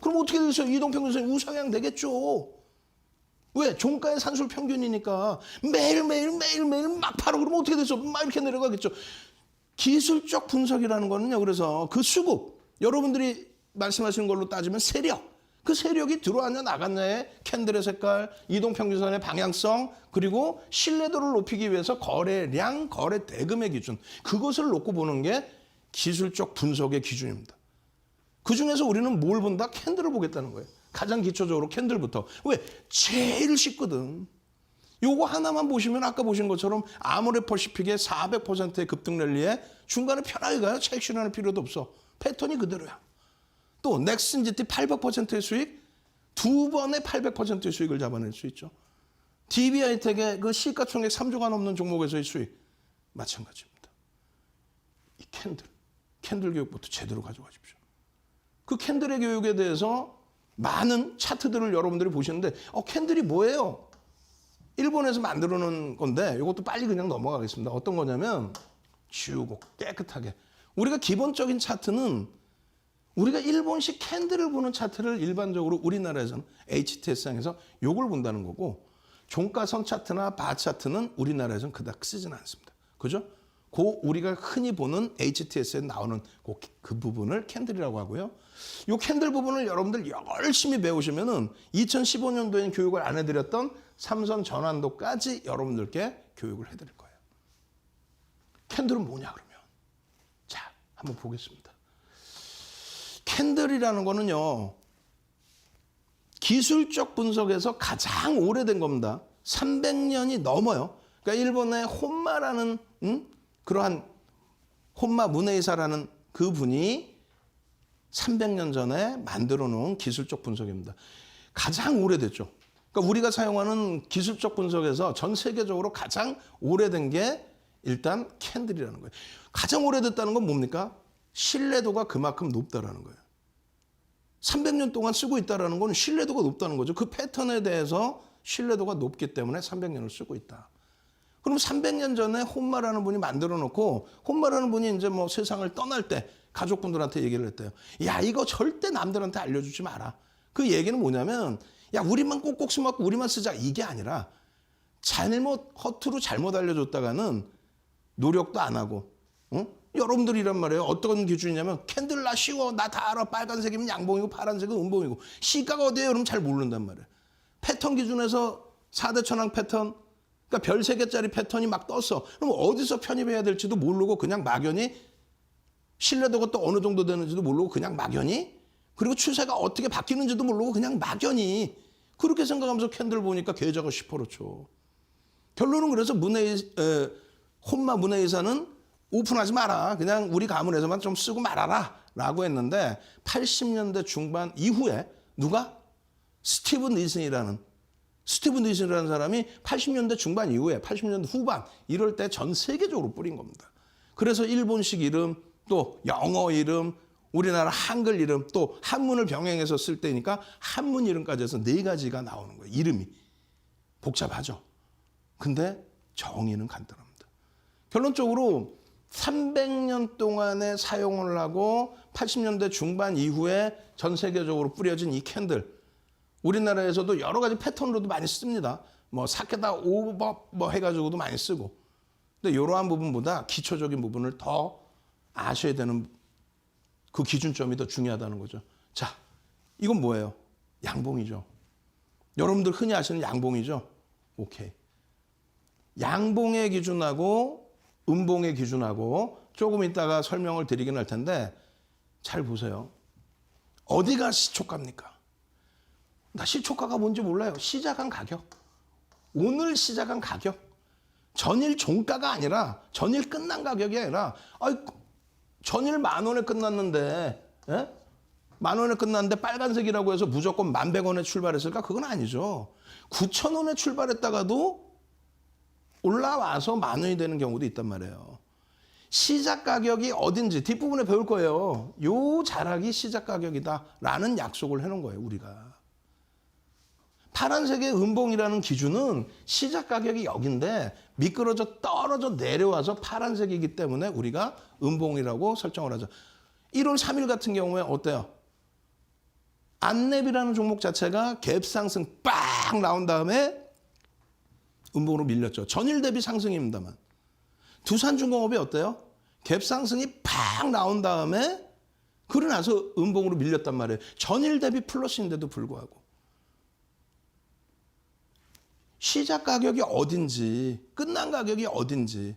그럼 어떻게 됐어요? 이동평균선이 우상향 되겠죠. 왜? 종가의 산술 평균이니까 매일매일 막 팔아. 그러면 어떻게 됐어? 막 이렇게 내려가겠죠. 기술적 분석이라는 거는요. 그래서 그 수급, 여러분들이 말씀하시는 걸로 따지면 세력, 그 세력이 들어왔냐 나갔냐의 캔들의 색깔, 이동평균선의 방향성, 그리고 신뢰도를 높이기 위해서 거래량, 거래 대금의 기준, 그것을 놓고 보는 게 기술적 분석의 기준입니다. 그중에서 우리는 뭘 본다? 캔들을 보겠다는 거예요. 가장 기초적으로 캔들부터. 왜? 제일 쉽거든. 요거 하나만 보시면 아까 보신 것처럼 아모레퍼시픽의 400%의 급등 랠리에 중간에 편하게 가요. 차익 실현할 필요도 없어. 패턴이 그대로야. 또 넥슨 GT 800%의 수익, 두 번의 800%의 수익을 잡아낼 수 있죠. DB하이텍의 그 시가총액 3조가 넘는 종목에서의 수익 마찬가지입니다. 이 캔들 교육부터 제대로 가져가십시오. 그 캔들의 교육에 대해서 많은 차트들을 여러분들이 보시는데 캔들이 뭐예요? 일본에서 만들어 놓은 건데 이것도 빨리 그냥 넘어가겠습니다. 어떤 거냐면 지우고 깨끗하게. 우리가 기본적인 차트는 우리가 일본식 캔들을 보는 차트를 일반적으로 우리나라에서는 HTS상에서 요걸 본다는 거고 종가선 차트나 바 차트는 우리나라에서는 그닥 쓰지는 않습니다. 그죠? 우리가 흔히 보는 HTS에 나오는 그 부분을 캔들이라고 하고요. 이 캔들 부분을 여러분들 열심히 배우시면은 2015년도에는 교육을 안 해드렸던 삼선 전환도까지 여러분들께 교육을 해드릴 거예요. 캔들은 뭐냐 그러면? 자, 한번 보겠습니다. 캔들이라는 거는요. 기술적 분석에서 가장 오래된 겁니다. 300년이 넘어요. 그러니까 일본의 혼마라는 그러한 혼마 문에이사라는 그 분이 300년 전에 만들어 놓은 기술적 분석입니다. 가장 오래됐죠. 그러니까 우리가 사용하는 기술적 분석에서 전 세계적으로 가장 오래된 게 일단 캔들이라는 거예요. 가장 오래됐다는 건 뭡니까? 신뢰도가 그만큼 높다라는 거예요. 300년 동안 쓰고 있다는 건 신뢰도가 높다는 거죠. 그 패턴에 대해서 신뢰도가 높기 때문에 300년을 쓰고 있다. 그럼 300년 전에 혼마라는 분이 만들어 놓고 혼마라는 분이 이제 뭐 세상을 떠날 때 가족분들한테 얘기를 했대요. 야, 이거 절대 남들한테 알려주지 마라. 그 얘기는 뭐냐면 야, 우리만 꼭꼭 숨었고 우리만 쓰자. 이게 아니라 허투루 잘못 알려줬다가는 노력도 안 하고 여러분들이란 말이에요. 어떤 기준이냐면 캔들 나 쉬워. 나 다 알아. 빨간색이면 양봉이고 파란색은 음봉이고 시가가 어디예요? 그럼 잘 모른단 말이에요. 패턴 기준에서 4대 천왕 패턴 그러니까 별 3개짜리 패턴이 막 떴어. 그럼 어디서 편입해야 될지도 모르고 그냥 막연히 신뢰도가 또 어느 정도 되는지도 모르고 그냥 막연히 그리고 추세가 어떻게 바뀌는지도 모르고 그냥 막연히 그렇게 생각하면서 캔들 보니까 계좌가 10%죠. 결론은 그래서 혼마 문해이사는 오픈하지 마라. 그냥 우리 가문에서만 좀 쓰고 말아라. 라고 했는데 80년대 중반 이후에 누가? 스티븐 니슨이라는 사람이 80년대 중반 이후에 80년대 후반 이럴 때 전 세계적으로 뿌린 겁니다. 그래서 일본식 이름 또 영어 이름 우리나라 한글 이름 또 한문을 병행해서 쓸 때니까 한문 이름까지 해서 4가지가 나오는 거예요. 이름이. 복잡하죠. 근데 정의는 간단합니다. 결론적으로 300년 동안에 사용을 하고 80년대 중반 이후에 전 세계적으로 뿌려진 이 캔들 우리나라에서도 여러 가지 패턴으로도 많이 씁니다. 뭐 사케다 오버 뭐 해가지고도 많이 쓰고. 근데 이러한 부분보다 기초적인 부분을 더 아셔야 되는 그 기준점이 더 중요하다는 거죠. 자, 이건 뭐예요? 양봉이죠. 여러분들 흔히 아시는 양봉이죠. 오케이. 양봉의 기준하고 음봉의 기준하고 조금 이따가 설명을 드리긴 할 텐데 잘 보세요. 어디가 시초가입니까? 나 시초가가 뭔지 몰라요. 시작한 가격. 오늘 시작한 가격. 전일 종가가 아니라 전일 끝난 가격이 아니라 전일 10,000원에 끝났는데 10,000원에 끝났는데 빨간색이라고 해서 무조건 11,100원에 출발했을까? 그건 아니죠. 9,000원에 출발했다가도 올라와서 10,000원이 되는 경우도 있단 말이에요. 시작 가격이 어딘지 뒷부분에 배울 거예요. 요 자락이 시작 가격이다라는 약속을 해놓은 거예요, 우리가. 파란색의 음봉이라는 기준은 시작 가격이 여긴데 미끄러져 떨어져 내려와서 파란색이기 때문에 우리가 음봉이라고 설정을 하죠. 1월 3일 같은 경우에 어때요? 안랩이라는 종목 자체가 갭 상승 빡 나온 다음에 음봉으로 밀렸죠. 전일 대비 상승입니다만. 두산중공업이 어때요? 갭 상승이 팍 나온 다음에 그러고 나서 음봉으로 밀렸단 말이에요. 전일 대비 플러스인데도 불구하고. 시작 가격이 어딘지, 끝난 가격이 어딘지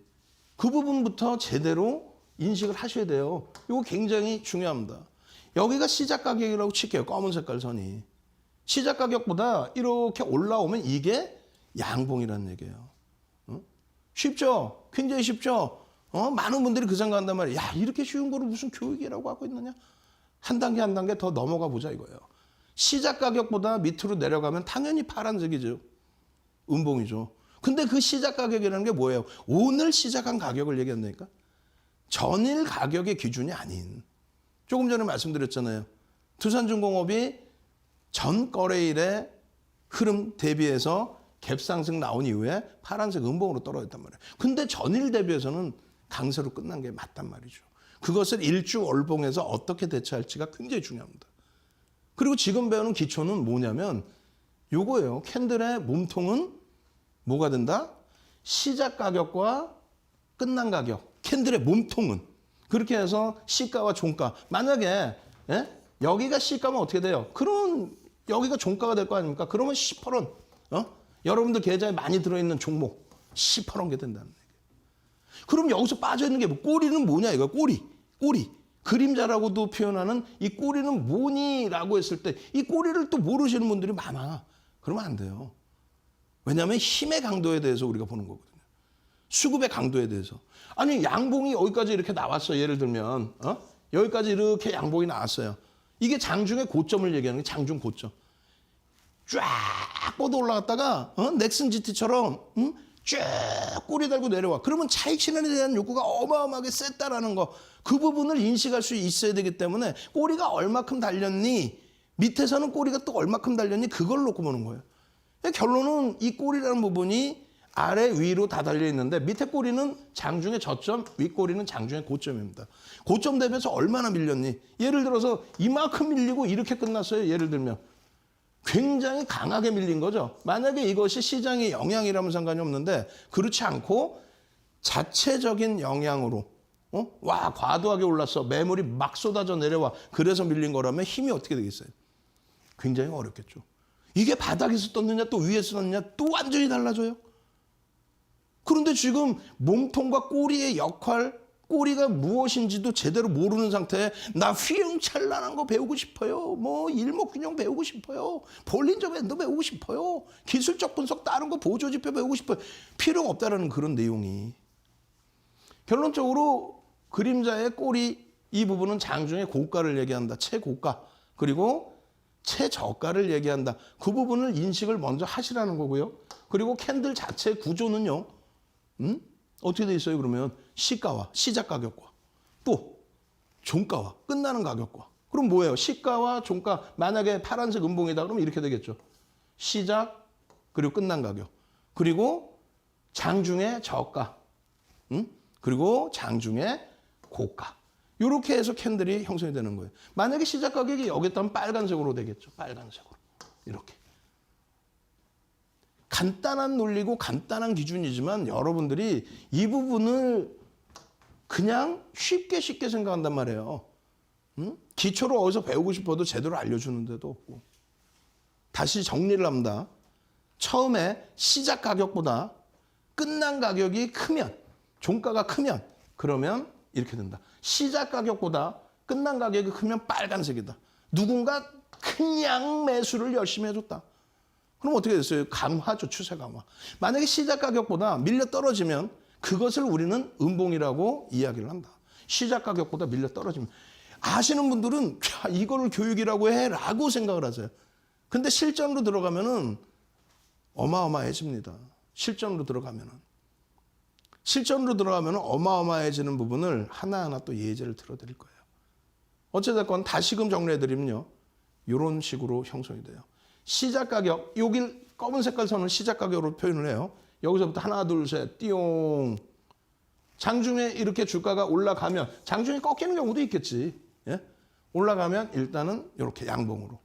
그 부분부터 제대로 인식을 하셔야 돼요. 이거 굉장히 중요합니다. 여기가 시작 가격이라고 칠게요. 검은 색깔 선이. 시작 가격보다 이렇게 올라오면 이게 양봉이라는 얘기예요. 쉽죠? 굉장히 쉽죠? 많은 분들이 그 생각한단 말이에요. 야, 이렇게 쉬운 거를 무슨 교육이라고 하고 있느냐? 한 단계 한 단계 더 넘어가 보자 이거예요. 시작 가격보다 밑으로 내려가면 당연히 파란색이죠. 음봉이죠. 근데 그 시작 가격이라는 게 뭐예요? 오늘 시작한 가격을 얘기한다니까? 전일 가격의 기준이 아닌. 조금 전에 말씀드렸잖아요. 두산중공업이 전 거래일의 흐름 대비해서 갭상승 나온 이후에 파란색 음봉으로 떨어졌단 말이에요. 근데 전일 대비해서는 강세로 끝난 게 맞단 말이죠. 그것을 일주월봉에서 어떻게 대처할지가 굉장히 중요합니다. 그리고 지금 배우는 기초는 뭐냐면 요거예요. 캔들의 몸통은 뭐가 된다? 시작 가격과 끝난 가격. 캔들의 몸통은. 그렇게 해서 시가와 종가. 만약에 여기가 시가면 어떻게 돼요? 그럼 여기가 종가가 될 거 아닙니까? 그러면 18원. 여러분들 계좌에 많이 들어있는 종목 18원 게 된다는 얘기예요. 그럼 여기서 빠져있는 게 뭐? 꼬리는 뭐냐 이거? 꼬리. 그림자라고도 표현하는 이 꼬리는 뭐니라고 했을 때 이 꼬리를 또 모르시는 분들이 많아. 그러면 안 돼요. 왜냐하면 힘의 강도에 대해서 우리가 보는 거거든요. 수급의 강도에 대해서. 아니 양봉이 여기까지 이렇게 나왔어. 예를 들면 여기까지 이렇게 양봉이 나왔어요. 이게 장중의 고점을 얘기하는 게 장중 고점. 쫙 뻗어 올라갔다가 넥슨 GT처럼 쭉 꼬리 달고 내려와. 그러면 차익 실현에 대한 욕구가 어마어마하게 셌다라는 거. 그 부분을 인식할 수 있어야 되기 때문에 꼬리가 얼마큼 달렸니? 밑에서는 꼬리가 또 얼마큼 달렸니? 그걸 놓고 보는 거예요. 결론은 이 꼬리라는 부분이 아래 위로 다 달려 있는데 밑에 꼬리는 장중의 저점, 위 꼬리는 장중의 고점입니다. 고점 대비해서 얼마나 밀렸니? 예를 들어서 이만큼 밀리고 이렇게 끝났어요. 예를 들면. 굉장히 강하게 밀린 거죠. 만약에 이것이 시장의 영향이라면 상관이 없는데 그렇지 않고 자체적인 영향으로 와 과도하게 올랐어. 매물이 막 쏟아져 내려와. 그래서 밀린 거라면 힘이 어떻게 되겠어요? 굉장히 어렵겠죠. 이게 바닥에서 떴느냐 또 위에서 떴느냐 또 완전히 달라져요. 그런데 지금 몸통과 꼬리의 역할, 꼬리가 무엇인지도 제대로 모르는 상태에 나 휘황찬란한 거 배우고 싶어요. 뭐 일목균형 배우고 싶어요. 볼린저 밴드 배우고 싶어요. 기술적 분석 다른 거 보조지표 배우고 싶어요. 필요가 없다라는 그런 내용이. 결론적으로 그림자의 꼬리 이 부분은 장중의 고가를 얘기한다. 최고가. 그리고 최저가를 얘기한다. 그 부분을 인식을 먼저 하시라는 거고요. 그리고 캔들 자체 구조는요. 어떻게 돼 있어요? 그러면 시가와 시작 가격과 또 종가와 끝나는 가격과. 그럼 뭐예요? 시가와 종가. 만약에 파란색 음봉이다 그러면 이렇게 되겠죠. 시작 그리고 끝난 가격. 그리고 장중의 저가. 그리고 장중의 고가. 이렇게 해서 캔들이 형성이 되는 거예요. 만약에 시작 가격이 여기 있다면 빨간색으로 되겠죠. 빨간색으로. 이렇게. 간단한 논리고 간단한 기준이지만 여러분들이 이 부분을 그냥 쉽게 생각한단 말이에요. 기초를 어디서 배우고 싶어도 제대로 알려주는 데도 없고. 다시 정리를 합니다. 처음에 시작 가격보다 끝난 가격이 크면, 종가가 크면 그러면 이렇게 된다. 시작 가격보다 끝난 가격이 크면 빨간색이다. 누군가 그냥 매수를 열심히 해줬다. 그럼 어떻게 됐어요? 강화죠. 추세 강화. 만약에 시작 가격보다 밀려 떨어지면 그것을 우리는 음봉이라고 이야기를 한다. 시작 가격보다 밀려 떨어지면. 아시는 분들은 야, 이거를 교육이라고 해라고 생각을 하세요. 근데 실전으로 들어가면은 어마어마해집니다. 실전으로 들어가면은 어마어마해지는 부분을 하나하나 또 예제를 들어드릴 거예요. 어찌됐건 다시금 정리해드리면요. 이런 식으로 형성이 돼요. 시작 가격, 여기 검은 색깔 선은 시작 가격으로 표현을 해요. 여기서부터 하나, 둘, 셋, 띠용. 장중에 이렇게 주가가 올라가면, 장중에 꺾이는 경우도 있겠지. 예? 올라가면 일단은 이렇게 양봉으로.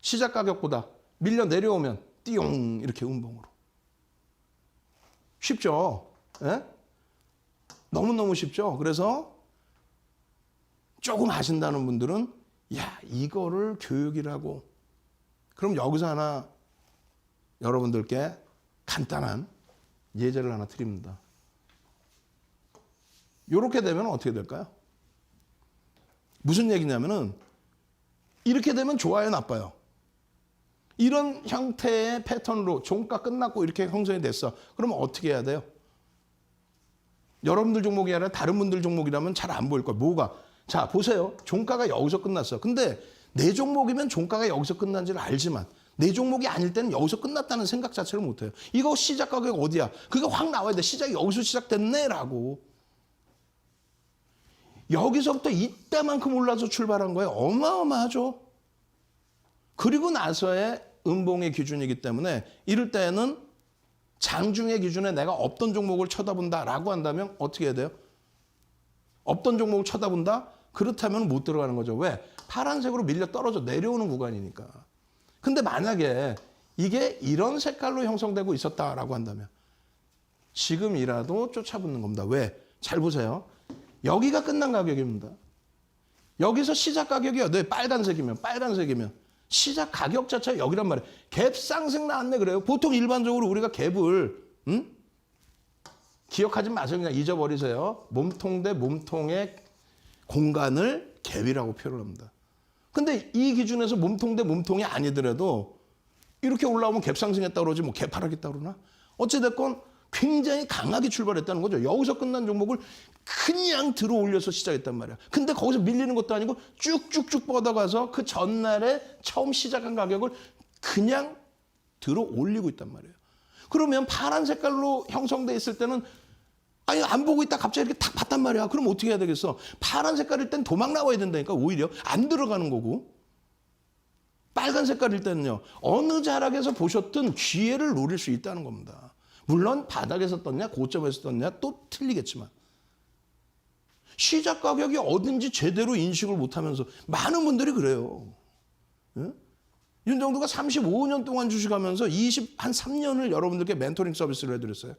시작 가격보다 밀려 내려오면 띠용 이렇게 음봉으로. 쉽죠? 예? 너무너무 쉽죠? 그래서 조금 아신다는 분들은 야, 이거를 교육이라고. 그럼 여기서 하나 여러분들께 간단한 예제를 하나 드립니다. 이렇게 되면 어떻게 될까요? 무슨 얘기냐면은 이렇게 되면 좋아요, 나빠요? 이런 형태의 패턴으로 종가 끝났고 이렇게 형성이 됐어. 그러면 어떻게 해야 돼요? 여러분들 종목이 아니라 다른 분들 종목이라면 잘 안 보일 거예요. 뭐가? 자, 보세요. 종가가 여기서 끝났어. 근데 내 종목이면 종가가 여기서 끝난지를 알지만 내 종목이 아닐 때는 여기서 끝났다는 생각 자체를 못해요. 이거 시작 가격 어디야? 그게 확 나와야 돼. 시작이 여기서 시작됐네라고. 여기서부터 이때만큼 올라서 출발한 거예요. 어마어마하죠. 그리고 나서의 음봉의 기준이기 때문에 이럴 때는 장중의 기준에 내가 없던 종목을 쳐다본다라고 한다면 어떻게 해야 돼요? 없던 종목을 쳐다본다? 그렇다면 못 들어가는 거죠. 왜? 파란색으로 밀려 떨어져 내려오는 구간이니까. 근데 만약에 이게 이런 색깔로 형성되고 있었다라고 한다면 지금이라도 쫓아붙는 겁니다. 왜? 잘 보세요. 여기가 끝난 가격입니다. 여기서 시작 가격이요. 네, 빨간색이면 시작 가격 자체가 여기란 말이에요. 갭 상승 나왔네 그래요. 보통 일반적으로 우리가 갭을 기억하지 마세요. 그냥 잊어버리세요. 몸통 대 몸통의 공간을 갭이라고 표현을 합니다. 근데 이 기준에서 몸통 대 몸통이 아니더라도 이렇게 올라오면 갭 상승했다 그러지 뭐 갭 하락했다 그러나? 어찌됐건 굉장히 강하게 출발했다는 거죠. 여기서 끝난 종목을 그냥 들어 올려서 시작했단 말이야. 근데 거기서 밀리는 것도 아니고 쭉쭉쭉 뻗어가서 그 전날에 처음 시작한 가격을 그냥 들어 올리고 있단 말이에요. 그러면 파란 색깔로 형성돼 있을 때는 아니 안 보고 있다 갑자기 이렇게 탁 봤단 말이야. 그럼 어떻게 해야 되겠어? 파란 색깔일 땐 도망 나와야 된다니까. 오히려 안 들어가는 거고. 빨간 색깔일 때는요. 어느 자락에서 보셨든 기회를 노릴 수 있다는 겁니다. 물론 바닥에서 떴냐 고점에서 떴냐 또 틀리겠지만 시작 가격이 어딘지 제대로 인식을 못하면서 많은 분들이 그래요. 예? 윤정도가 35년 동안 주식하면서 한 3년을 여러분들께 멘토링 서비스를 해드렸어요.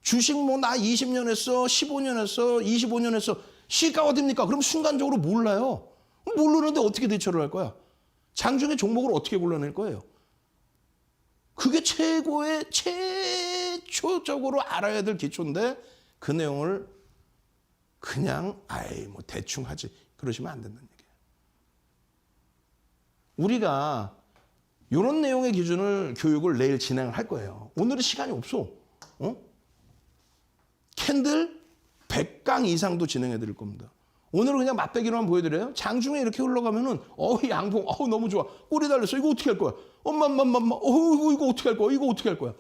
주식 뭐 나 20년 했어, 15년 했어, 25년 했어. 시가 어딥니까? 그럼 순간적으로 몰라요. 모르는데 어떻게 대처를 할 거야? 장중에 종목을 어떻게 골라낼 거예요? 그게 최초적으로 알아야 될 기초인데 그 내용을 그냥 뭐 대충 하지 그러시면 안 된다는 얘기예요. 우리가 이런 내용의 기준을 교육을 내일 진행을 할 거예요. 오늘은 시간이 없어. 캔들 100강 이상도 진행해 드릴 겁니다. 오늘은 그냥 맛배기로만 보여드려요. 장중에 이렇게 흘러가면은 양봉 너무 좋아. 꼬리 달렸어. 이거 어떻게 할 거야? 이거 어떻게 할 거야? 이거 어떻게 할 거야?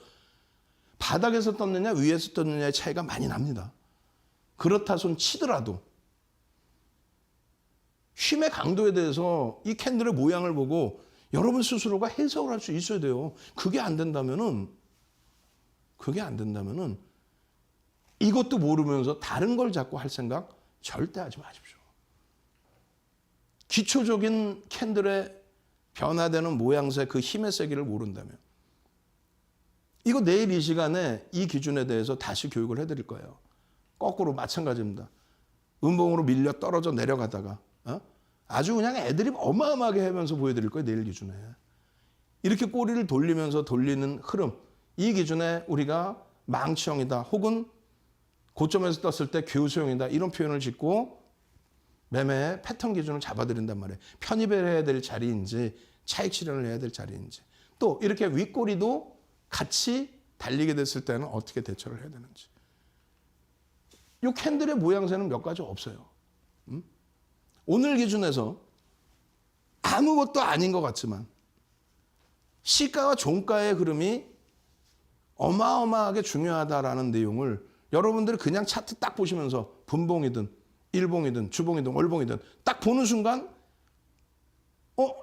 바닥에서 떴느냐 위에서 떴느냐의 차이가 많이 납니다. 그렇다 손 치더라도 힘의 강도에 대해서 이 캔들의 모양을 보고 여러분 스스로가 해석을 할 수 있어야 돼요. 그게 안 된다면은 이것도 모르면서 다른 걸 자꾸 할 생각 절대 하지 마십시오. 기초적인 캔들의 변화되는 모양새 그 힘의 세기를 모른다면 이거 내일 이 시간에 이 기준에 대해서 다시 교육을 해드릴 거예요. 거꾸로 마찬가지입니다. 음봉으로 밀려 떨어져 내려가다가 아주 그냥 애드립 어마어마하게 하면서 보여드릴 거예요. 내일 기준에. 이렇게 꼬리를 돌리면서 돌리는 흐름. 이 기준에 우리가 망치형이다 혹은 고점에서 떴을 때 교수형이다 이런 표현을 짓고 매매 패턴 기준을 잡아드린단 말이에요. 편입을 해야 될 자리인지 차익 실현을 해야 될 자리인지 또 이렇게 윗꼬리도 같이 달리게 됐을 때는 어떻게 대처를 해야 되는지. 이 캔들의 모양새는 몇 가지 없어요. 오늘 기준에서 아무것도 아닌 것 같지만 시가와 종가의 흐름이 어마어마하게 중요하다라는 내용을 여러분들이 그냥 차트 딱 보시면서 분봉이든 일봉이든 주봉이든 월봉이든 딱 보는 순간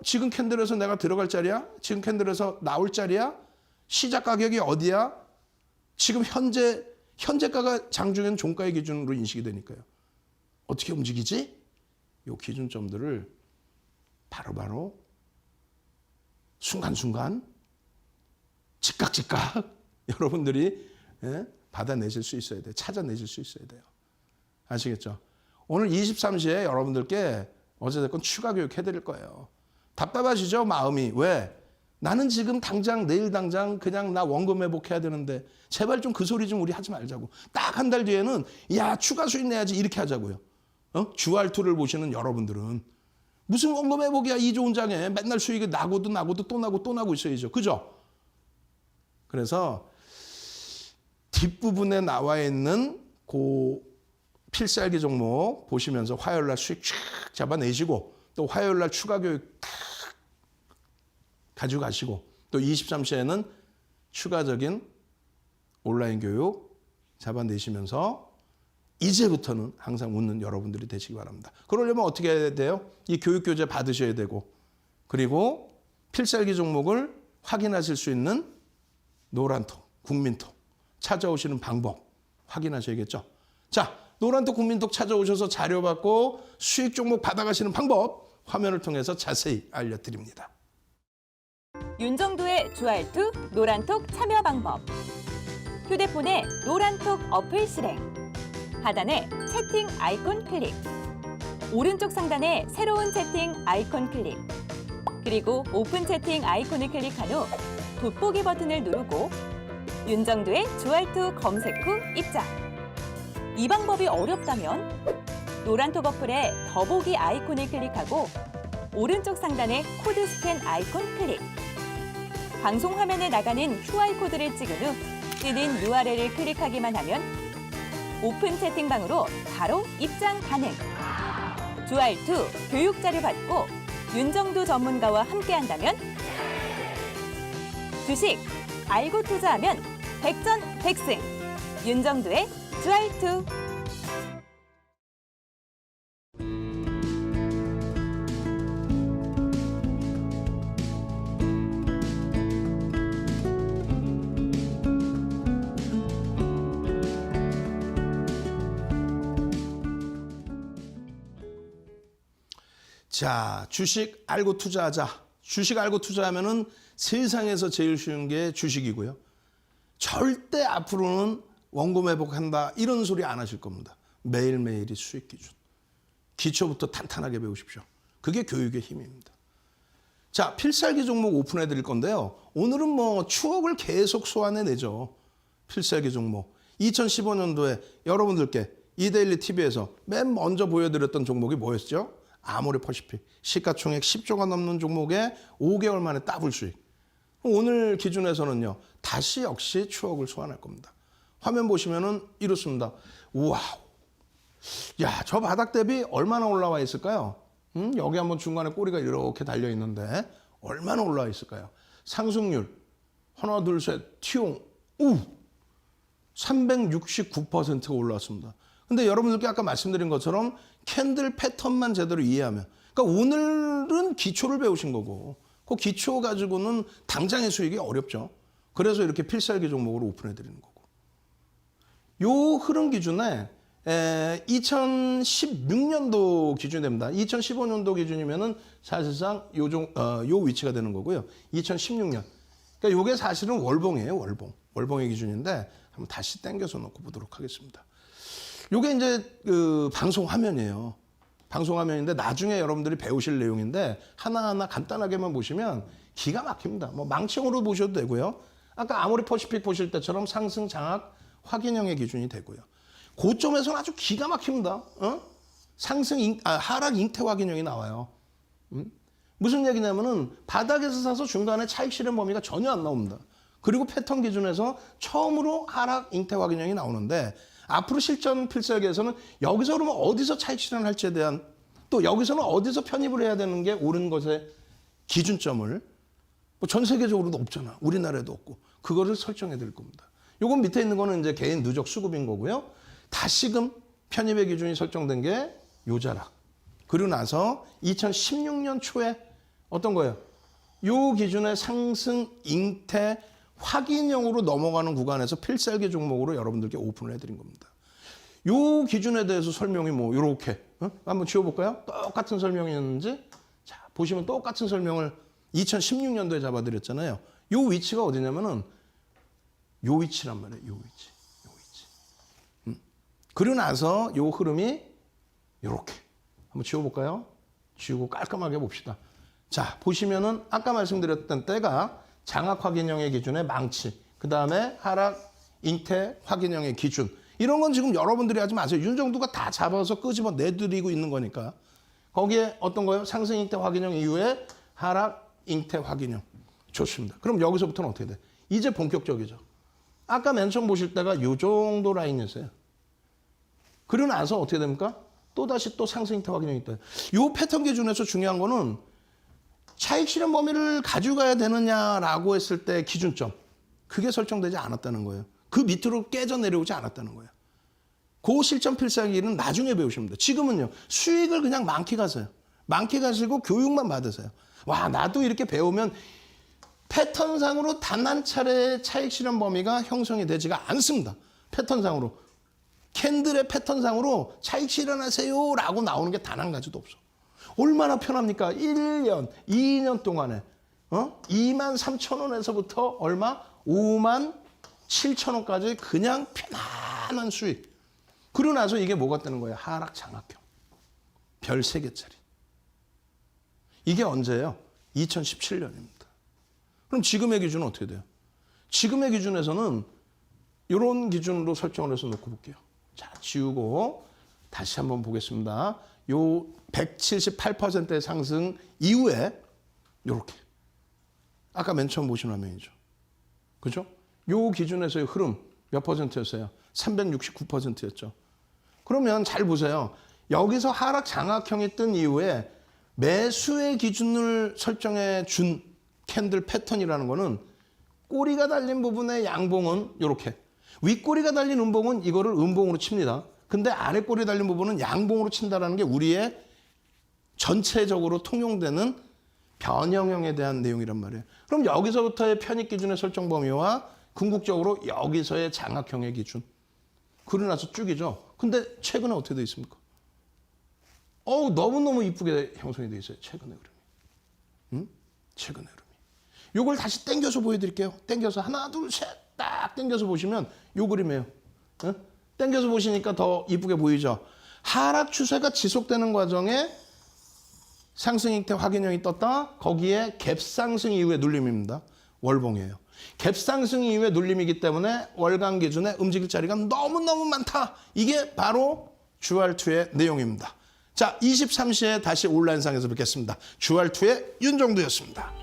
지금 캔들에서 내가 들어갈 자리야? 지금 캔들에서 나올 자리야? 시작 가격이 어디야? 지금 현재가가 장중엔 종가의 기준으로 인식이 되니까요. 어떻게 움직이지? 이 기준점들을 바로바로 순간순간 즉각 여러분들이 받아내실 수 있어야 돼요. 찾아내실 수 있어야 돼요. 아시겠죠? 오늘 23시에 여러분들께 어찌됐건 추가 교육 해드릴 거예요. 답답하시죠? 마음이. 왜? 나는 지금 당장 내일 당장 그냥 나 원금 회복해야 되는데 제발 좀 그 소리 좀 우리 하지 말자고. 딱 한 달 뒤에는 야 추가 수익 내야지 이렇게 하자고요. 주알투를 보시는 여러분들은 무슨 원금 회복이야 이 좋은 장에 맨날 수익이 나고도 또 나고 있어야죠. 그죠? 그래서 뒷부분에 나와 있는 그 필살기 종목 보시면서 화요일날 수익 쫙 잡아내시고 또 화요일날 추가 교육 탁 가지고 가시고 또 23시에는 추가적인 온라인 교육 잡아내시면서 이제부터는 항상 웃는 여러분들이 되시기 바랍니다. 그러려면 어떻게 해야 돼요? 이 교육교재 받으셔야 되고 그리고 필살기 종목을 확인하실 수 있는 노란톡, 국민톡 찾아오시는 방법 확인하셔야겠죠. 자, 노란톡, 국민톡 찾아오셔서 자료 받고 수익 종목 받아가시는 방법 화면을 통해서 자세히 알려드립니다.
윤정도의 주알투 노란톡 참여 방법. 휴대폰에 노란톡 어플 실행. 하단에 채팅 아이콘 클릭. 오른쪽 상단에 새로운 채팅 아이콘 클릭. 그리고 오픈 채팅 아이콘을 클릭한 후 돋보기 버튼을 누르고 윤정도의 주알투 검색 후 입장. 이 방법이 어렵다면 노란톡 어플에 더보기 아이콘을 클릭하고 오른쪽 상단에 코드 스캔 아이콘 클릭. 방송 화면에 나가는 QR코드를 찍은 후 뜨는 URL을 클릭하기만 하면 오픈 채팅방으로 바로 입장 가능. 주알투 교육 자료 받고 윤정도 전문가와 함께한다면 주식 알고 투자하면 백전백승. 윤정도의 주알투.
자, 주식 알고 투자하자. 주식 알고 투자하면은 세상에서 제일 쉬운 게 주식이고요. 절대 앞으로는 원금 회복한다 이런 소리 안 하실 겁니다. 매일매일이 수익 기준. 기초부터 탄탄하게 배우십시오. 그게 교육의 힘입니다. 자, 필살기 종목 오픈해 드릴 건데요. 오늘은 뭐 추억을 계속 소환해내죠. 필살기 종목. 2015년도에 여러분들께 이데일리 TV에서 맨 먼저 보여드렸던 종목이 뭐였죠? 아모레퍼시픽. 시가총액 10조가 넘는 종목에 5개월 만에 더블 수익. 오늘 기준에서는요. 다시 역시 추억을 소환할 겁니다. 화면 보시면은 이렇습니다. 우와. 야, 저 바닥 대비 얼마나 올라와 있을까요? 여기 한번 중간에 꼬리가 이렇게 달려 있는데 얼마나 올라와 있을까요? 상승률 하나 둘 셋 티용 369%가 올라왔습니다. 근데 여러분들께 아까 말씀드린 것처럼 캔들 패턴만 제대로 이해하면 그러니까 오늘은 기초를 배우신 거고 그 기초 가지고는 당장의 수익이 어렵죠. 그래서 이렇게 필살기 종목으로 오픈해 드리는 거고. 요 흐름 기준에 2016년도 기준이 됩니다. 2015년도 기준이면은 사실상 요 위치가 되는 거고요. 2016년. 그러니까 요게 사실은 월봉이에요, 월봉. 월봉의 기준인데 한번 다시 당겨서 놓고 보도록 하겠습니다. 요게 이제 그 방송 화면이에요. 방송 화면인데 나중에 여러분들이 배우실 내용인데 하나하나 간단하게만 보시면 기가 막힙니다. 뭐 망청으로 보셔도 되고요. 아까 아모레퍼시픽 보실 때처럼 상승 장악 확인형의 기준이 되고요. 고점에서는 아주 기가 막힙니다. 하락 잉태 확인형이 나와요. 무슨 얘기냐면은 바닥에서 사서 중간에 차익 실현 범위가 전혀 안 나옵니다. 그리고 패턴 기준에서 처음으로 하락 잉태 확인형이 나오는데 앞으로 실전 필살기에서는 여기서 그러면 어디서 차익 실현할지에 대한 또 여기서는 어디서 편입을 해야 되는 게 옳은 것의 기준점을 뭐 전 세계적으로도 없잖아. 우리나라에도 없고 그거를 설정해 드릴 겁니다. 요건 밑에 있는 거는 이제 개인 누적 수급인 거고요. 다시금 편입의 기준이 설정된 게 요자락. 그리고 나서 2016년 초에 어떤 거예요? 요 기준의 상승 잉태 확인형으로 넘어가는 구간에서 필살기 종목으로 여러분들께 오픈을 해드린 겁니다. 요 기준에 대해서 설명이 뭐 요렇게 한번 지워볼까요? 똑같은 설명이었는지 자 보시면 똑같은 설명을 2016년도에 잡아드렸잖아요. 요 위치가 어디냐면은 요 위치란 말이에요. 요 위치. 그러고 나서 요 흐름이 요렇게 한번 지워볼까요? 지우고 깔끔하게 봅시다. 자 보시면은 아까 말씀드렸던 때가 장악 확인형의 기준의 망치, 그 다음에 하락 잉태 확인형의 기준. 이런 건 지금 여러분들이 하지 마세요. 윤정두가 다 잡아서 끄집어 내드리고 있는 거니까. 거기에 어떤 거예요? 상승 잉태 확인형 이후에 하락 잉태 확인형. 좋습니다. 그럼 여기서부터는 어떻게 돼? 이제 본격적이죠. 아까 맨 처음 보실 때가 요 정도 라인이었어요. 그러고 나서 어떻게 됩니까? 또다시 또 상승 잉태 확인형이 있다. 요 패턴 기준에서 중요한 거는 차익 실현 범위를 가져가야 되느냐라고 했을 때 기준점. 그게 설정되지 않았다는 거예요. 그 밑으로 깨져 내려오지 않았다는 거예요. 그 실전 필살기는 나중에 배우시면 돼요. 지금은요. 수익을 그냥 많게 가세요. 많게 가시고 교육만 받으세요. 와 나도 이렇게 배우면 패턴상으로 단 한 차례의 차익 실현 범위가 형성이 되지가 않습니다. 패턴상으로. 캔들의 패턴상으로 차익 실현하세요 라고 나오는 게 단 한 가지도 없어. 얼마나 편합니까? 1년, 2년 동안에 23,000원에서부터 얼마? 57,000원까지 그냥 편안한 수익. 그러고 나서 이게 뭐가 되는 거예요? 하락 장악형. 별 3개짜리. 이게 언제예요? 2017년입니다. 그럼 지금의 기준은 어떻게 돼요? 지금의 기준에서는 이런 기준으로 설정을 해서 놓고 볼게요. 자, 지우고 다시 한번 보겠습니다. 요 178%의 상승 이후에 요렇게 아까 맨 처음 보신 화면이죠. 그죠? 요 기준에서의 흐름 몇 퍼센트였어요? 369%였죠. 그러면 잘 보세요. 여기서 하락 장악형이 뜬 이후에 매수의 기준을 설정해 준 캔들 패턴이라는 거는 꼬리가 달린 부분의 양봉은 요렇게 윗꼬리가 달린 음봉은 이거를 음봉으로 칩니다. 근데 아래 꼬리 달린 부분은 양봉으로 친다라는 게 우리의 전체적으로 통용되는 변형형에 대한 내용이란 말이에요. 그럼 여기서부터의 편입 기준의 설정 범위와 궁극적으로 여기서의 장악형의 기준. 그러고 나서 쭉이죠. 근데 최근에 어떻게 돼 있습니까? 너무너무 이쁘게 형성이 돼 있어요. 최근의 흐름이. 최근의 흐름이. 요걸 다시 당겨서 보여드릴게요. 당겨서 하나, 둘, 셋 딱 당겨서 보시면 요 그림이에요. 당겨서 보시니까 더 이쁘게 보이죠. 하락 추세가 지속되는 과정에 상승 잉태 확인형이 떴다. 거기에 갭상승 이후의 눌림입니다. 월봉이에요. 갭상승 이후의 눌림이기 때문에 월간 기준에 움직일 자리가 너무너무 많다. 이게 바로 주알2의 내용입니다. 자, 23시에 다시 온라인상에서 뵙겠습니다. 주알2의 윤정두였습니다.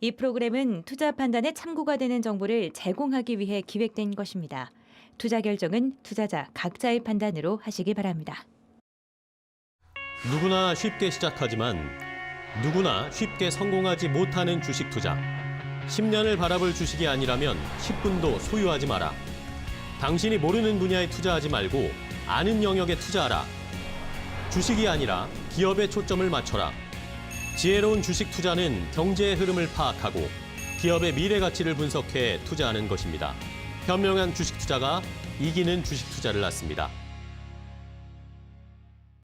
이 프로그램은 투자 판단에 참고가 되는 정보를 제공하기 위해 기획된 것입니다. 투자 결정은 투자자 각자의 판단으로 하시기 바랍니다.
누구나 쉽게 시작하지만 누구나 쉽게 성공하지 못하는 주식 투자. 10년을 바라볼 주식이 아니라면 10분도 소유하지 마라. 당신이 모르는 분야에 투자하지 말고 아는 영역에 투자하라. 주식이 아니라 기업에 초점을 맞춰라. 지혜로운 주식 투자는 경제의 흐름을 파악하고 기업의 미래 가치를 분석해 투자하는 것입니다. 현명한 주식 투자가 이기는 주식 투자를 낳습니다.